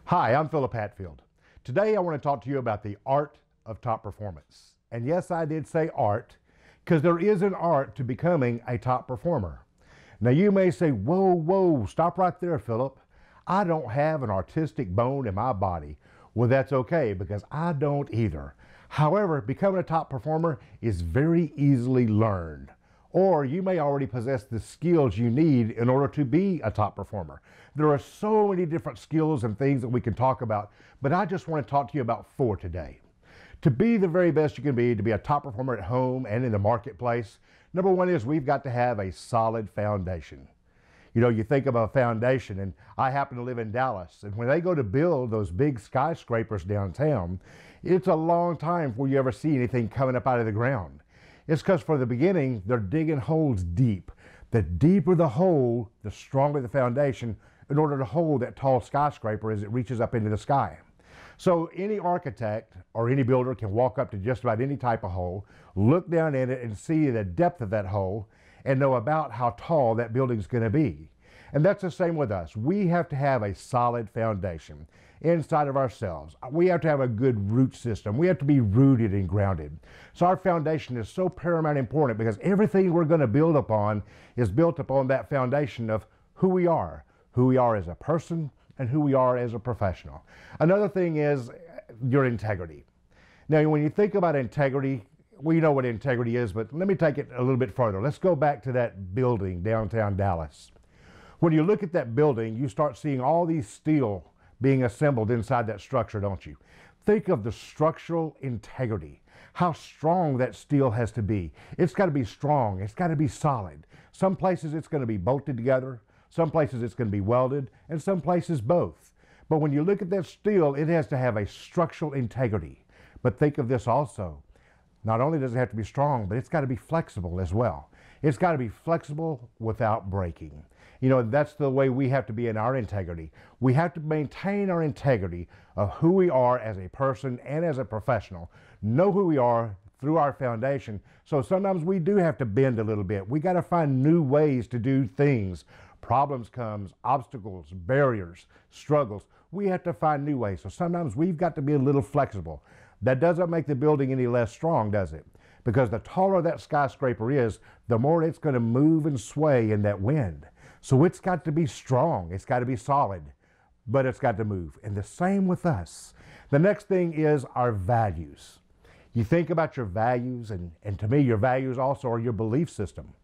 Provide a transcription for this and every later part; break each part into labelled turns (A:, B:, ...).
A: Hi, I'm Philip Hatfield. Today I want to talk to you about the art of top performance. And yes, I did say art, because there is an art to becoming a top performer. Now you may say, whoa, stop right there, Philip. I don't have an artistic bone in my body. Well, that's okay, because I don't either. However, becoming a top performer is very easily learned. Or you may already possess the skills you need in order to be a top performer. There are so many different skills and things that we can talk about, but I just want to talk to you about 4 today. To be the very best you can be, to be a top performer at home and in the marketplace, number 1 is we've got to have a solid foundation. You know, you think of a foundation, and I happen to live in Dallas, and when they go to build those big skyscrapers downtown, it's a long time before you ever see anything coming up out of the ground. It's because for the beginning, they're digging holes deep. The deeper the hole, the stronger the foundation in order to hold that tall skyscraper as it reaches up into the sky. So any architect or any builder can walk up to just about any type of hole, look down in it and see the depth of that hole and know about how tall that building's going to be. And that's the same with us. We have to have a solid foundation inside of ourselves. We have to have a good root system. We have to be rooted and grounded. So our foundation is so paramount important because everything we're going to build upon is built upon that foundation of who we are as a person and who we are as a professional. Another thing is your integrity. Now, when you think about integrity, we know what integrity is, but let me take it a little bit further. Let's go back to that building downtown Dallas. When you look at that building, you start seeing all these steel being assembled inside that structure, don't you? Think of the structural integrity, how strong that steel has to be. It's got to be strong. It's got to be solid. Some places it's going to be bolted together. Some places it's going to be welded, and some places both. But when you look at that steel, it has to have a structural integrity. But think of this also. Not only does it have to be strong, but it's got to be flexible as well. It's got to be flexible without breaking. You know, that's the way we have to be in our integrity. We have to maintain our integrity of who we are as a person and as a professional. Know who we are through our foundation. So sometimes we do have to bend a little bit. We got to find new ways to do things. Problems comes, obstacles, barriers, struggles. We have to find new ways. So sometimes we've got to be a little flexible. That doesn't make the building any less strong, does it? Because the taller that skyscraper is, the more it's going to move and sway in that wind. So it's got to be strong. It's got to be solid, but it's got to move. And the same with us. The next thing is our values. You think about your values, and to me, your values also are your belief system.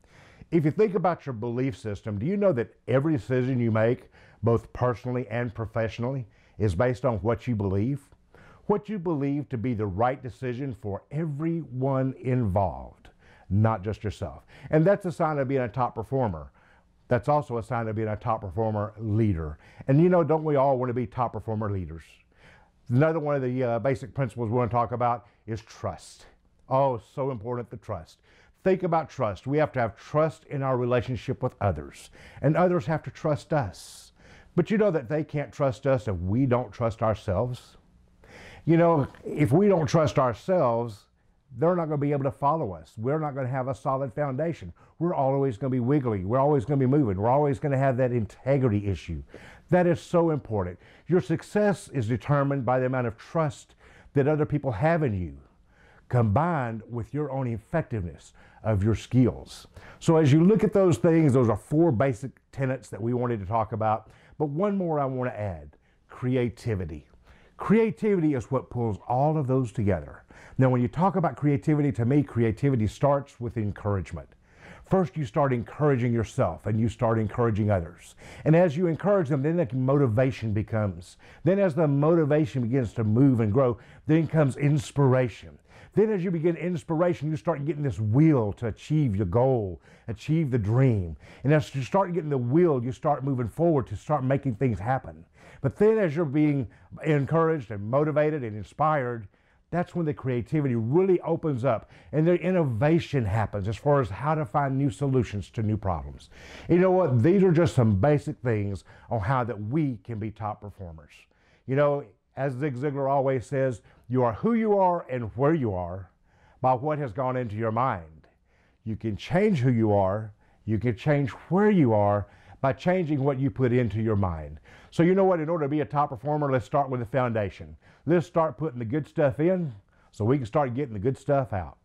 A: If you think about your belief system, do you know that every decision you make, both personally and professionally, is based on what you believe? What you believe to be the right decision for everyone involved, not just yourself. And that's a sign of being a top performer. That's also a sign of being a top performer leader. And you know, don't we all want to be top performer leaders? Another one of the basic principles we want to talk about is trust. Oh, so important, the trust. Think about trust. We have to have trust in our relationship with others, and others have to trust us. But you know that they can't trust us if we don't trust ourselves. You know, if we don't trust ourselves, they're not going to be able to follow us. We're not going to have a solid foundation. We're always going to be wiggly. We're always going to be moving. We're always going to have that integrity issue. That is so important. Your success is determined by the amount of trust that other people have in you, combined with your own effectiveness of your skills. So as you look at those things, those are 4 basic tenets that we wanted to talk about. But one more I want to add, creativity. Creativity is what pulls all of those together. Now, when you talk about creativity, to me, creativity starts with encouragement. First, you start encouraging yourself and you start encouraging others. And as you encourage them, then that motivation becomes. Then as the motivation begins to move and grow, then comes inspiration. Then as you begin inspiration, you start getting this will to achieve your goal, achieve the dream. And as you start getting the will, you start moving forward to start making things happen. But then as you're being encouraged and motivated and inspired, that's when the creativity really opens up and the innovation happens as far as how to find new solutions to new problems. You know what? These are just some basic things on how that we can be top performers. You know, as Zig Ziglar always says, you are who you are and where you are by what has gone into your mind. You can change who you are, you can change where you are by changing what you put into your mind. So you know what, in order to be a top performer, let's start with the foundation. Let's start putting the good stuff in so we can start getting the good stuff out.